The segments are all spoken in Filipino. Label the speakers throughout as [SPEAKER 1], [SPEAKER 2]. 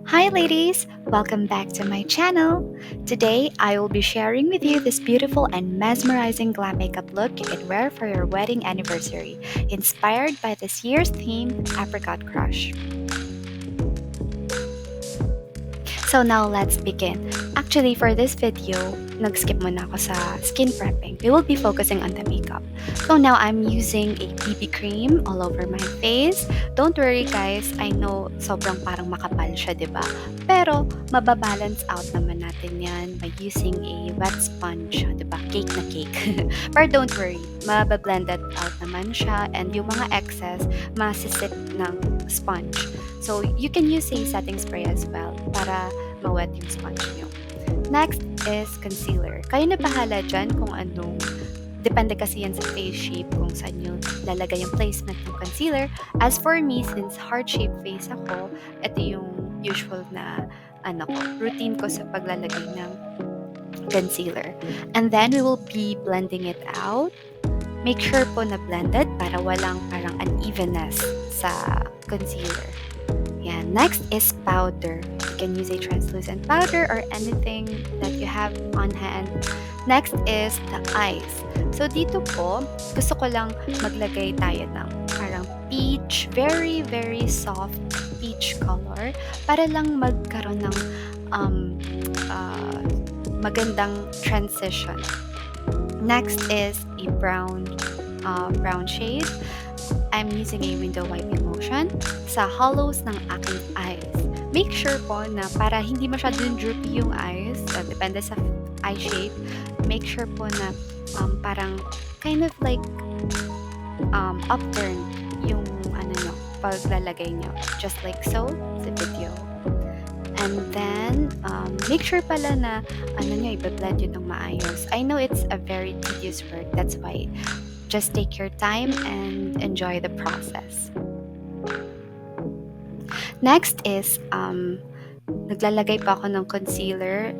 [SPEAKER 1] Hi ladies, welcome back to my channel. Today I will be sharing with you this beautiful and mesmerizing glam makeup look you can wear for your wedding anniversary, inspired by this year's theme, Apricot Crush. So now let's begin. Actually, for this video, nag-skip muna ako sa skin prepping. We will be focusing on the makeup. So now I'm using a BB cream all over my face. Don't worry guys, I know sobrang parang makapal siya, diba? Pero mababalance out naman natin yan by using a wet sponge, diba? Cake na cake. Pero don't worry, mabablended out naman siya and yung mga excess, masisip ng sponge. So, you can use a setting spray as well para ma-wet yung sponge nyo. Next is concealer. Kayo na bahala dyan kung anong, depende kasi yan sa face shape kung saan nyo lalagay yung placement ng concealer. As for me, since heart-shaped face ako, ito yung usual na routine ko sa paglalagay ng concealer. And then, we will be blending it out. Make sure po na blended para walang parang unevenness sa concealer. Yan. Next is powder. You can use a translucent powder or anything that you have on hand. Next is the eyes. So dito po, gusto ko lang maglagay tayo ng parang peach, very very soft peach color para lang magkaroon ng magandang transition. Next is a brown shade. I'm using a window wiping motion sa hollows ng aking eyes. Make sure po na para hindi masyadong droopy yung eyes, depende sa eye shape, make sure po na parang kind of like upturned yung paglalagay nyo. Just like so sa video. And then, make sure pala na iba-blend yun ng maayos. I know it's a very tedious work, that's why just take your time and enjoy the process. Next is, naglalagay pa ako ng concealer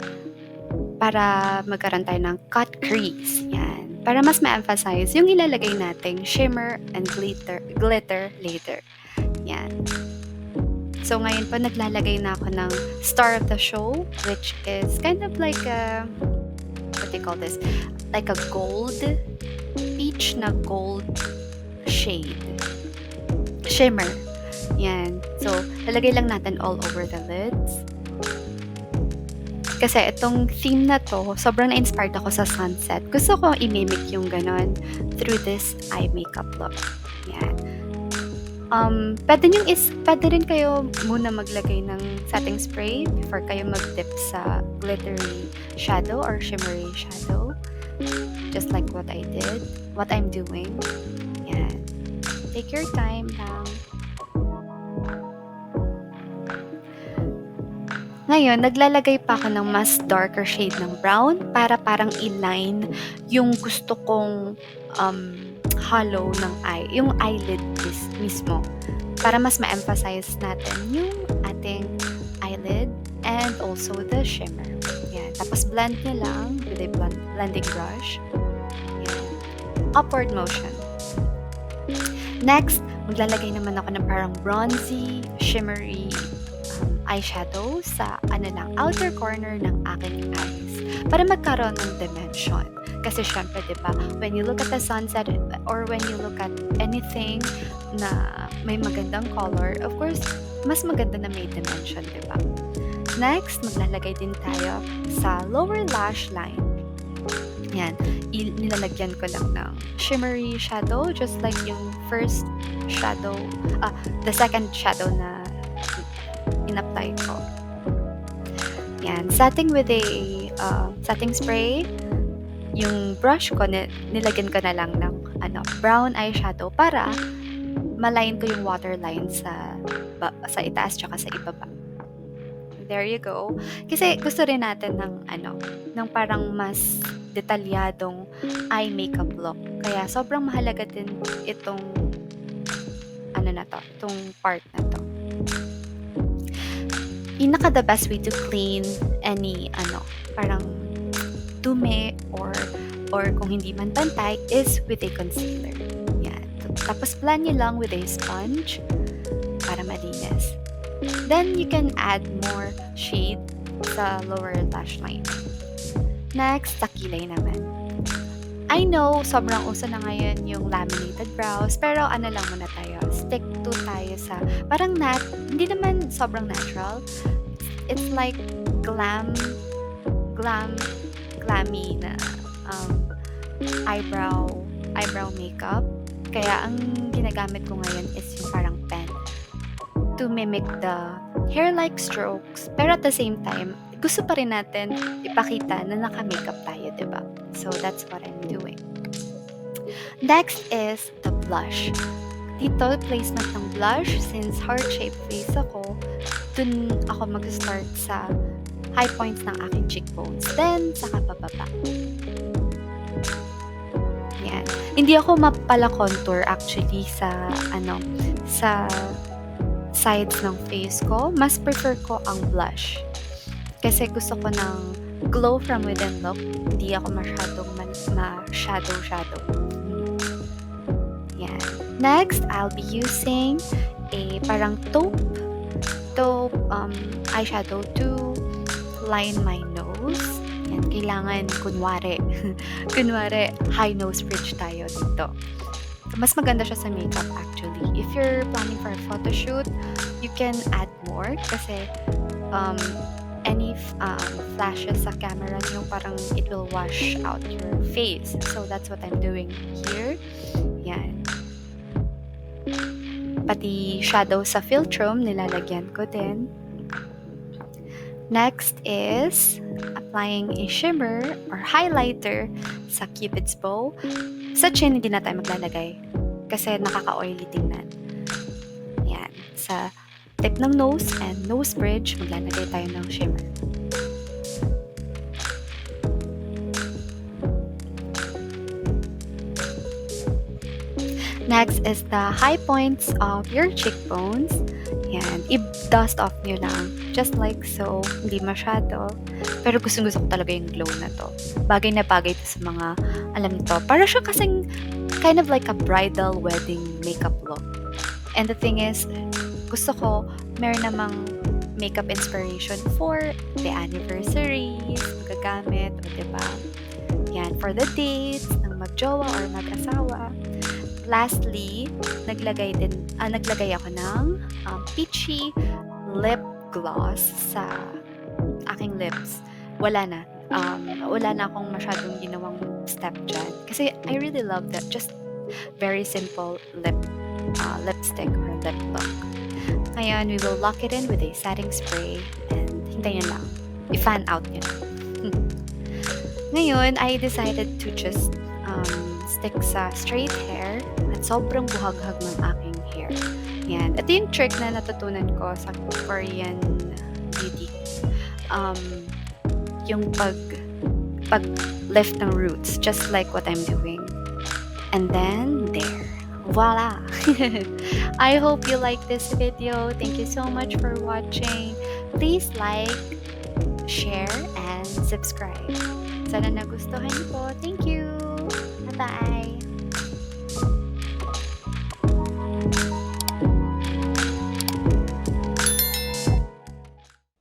[SPEAKER 1] para magkaroon tayo ng cut crease. Yan. Para mas ma-emphasize yung ilalagay nating shimmer and glitter later. Yan. So, ngayon po, naglalagay na ako ng star of the show, which is kind of like a, what do you call this? Like a gold, peach na gold shade. Shimmer. Yan. So, lalagay lang natin all over the lids. Kasi itong theme na to, sobrang na-inspired ako sa sunset. Gusto ko i-mimic yung ganon through this eye makeup look. Yan. Pwede rin kayo muna maglagay ng setting spray before kayo mag-dip sa glittery shadow or shimmery shadow. Just like what I did, what I'm doing. Yan. Take your time lang. Ngayon, naglalagay pa ako ng mas darker shade ng brown para parang i-line yung gusto kong hollow ng eye, yung eyelid mismo. Para mas ma-emphasize natin yung ating eyelid and also the shimmer. Yan. Tapos blend nyo lang with a blending brush. Yan. Upward motion. Next, maglalagay naman ako ng parang bronzy, shimmery eyeshadow sa outer corner ng aking eyes para magkaroon ng dimension. Kasi syempre, diba, when you look at the sunset or when you look at anything na may magandang color, of course, mas maganda na may dimension, diba? Next, maglalagay din tayo sa lower lash line. Yan. Nilalagyan ko lang ng shimmery shadow, just like yung first shadow, the second shadow na in-apply ko. Yan. Setting with a setting spray. Yung brush ko, nilagyan ko na lang ng brown eyeshadow para maline ko yung waterline sa itaas tsaka sa ibaba. There you go. Kasi gusto rin natin ng parang mas detalyadong eye makeup look. Kaya sobrang mahalaga din itong itong part na to. The best way to clean any parang dumi or kung hindi man pantay is with a concealer. Yan. Tapos blend nyo lang with a sponge para malinis. Then, you can add more shade sa lower lash line. Next, sa kilay naman. I know, sobrang uso na ngayon yung laminated brows, pero ano lang muna tayo, stick to tayo sa, parang hindi naman sobrang natural. It's like glam, glammy na eyebrow makeup. Kaya ang ginagamit ko ngayon is yung parang pen to mimic the hair-like strokes. Pero at the same time, gusto pa rin natin ipakita na naka-makeup tayo, diba? So, that's what I'm doing. Next is the blush. Dito, placement ng blush, since heart-shaped face ako, dun ako mag-start sa high points ng aking cheekbones. Then, saka pababa. Yan. Hindi ako mapala-contour actually sa sides ng face ko. Mas prefer ko ang blush. Kasi gusto ko ng glow from within look. Hindi ako masyadong shadow. Yan. Next, I'll be using a parang taupe eyeshadow to line my nose. Yan, kailangan kunwari high nose bridge tayo dito. Mas maganda siya sa makeup actually. If you're planning for a photo shoot, you can add more kasi any flashes sa camera nyo, parang it will wash out your face. So that's what I'm doing here. Yan. Pati shadow sa Filtrum, nilalagyan ko din. Next is applying a shimmer or highlighter sa Cupid's bow. Sa chin, hindi na tayo maglalagay kasi nakaka-oily tingnan. Yan. Sa tip ng nose and nose bridge, maglalagay tayo ng shimmer. Next is the high points of your cheekbones. Yan. I-dust off nyo lang. Just like so. Hindi masyado. Pero gusto ko talaga yung glow na to. Bagay na bagay to sa mga, alam to. Para siya kasing kind of like a bridal wedding makeup look. And the thing is, gusto ko meron namang makeup inspiration for the anniversaries, magagamit, o diba? Yan, for the dates, ng magjowa or mag-asawa. Lastly, naglagay ako ng peachy lip gloss sa aking lips. Wala na akong masyadong ginawang step dyan. Kasi I really love that. Just very simple lipstick or lip look. Ngayon, we will lock it in with a setting spray and hintayin lang. I-fan out nyo. Ngayon, I decided to just stick sa straight hair at sobrang buhaghag ng aking hair. Yan. Ito yung trick na natutunan ko sa Korean beauty. Yung pag-lift ng roots, just like what I'm doing. And then, there. Voila! I hope you like this video. Thank you so much for watching. Please like, share, and subscribe. Sana nagustuhan niyo po. Thank you! Bye-bye!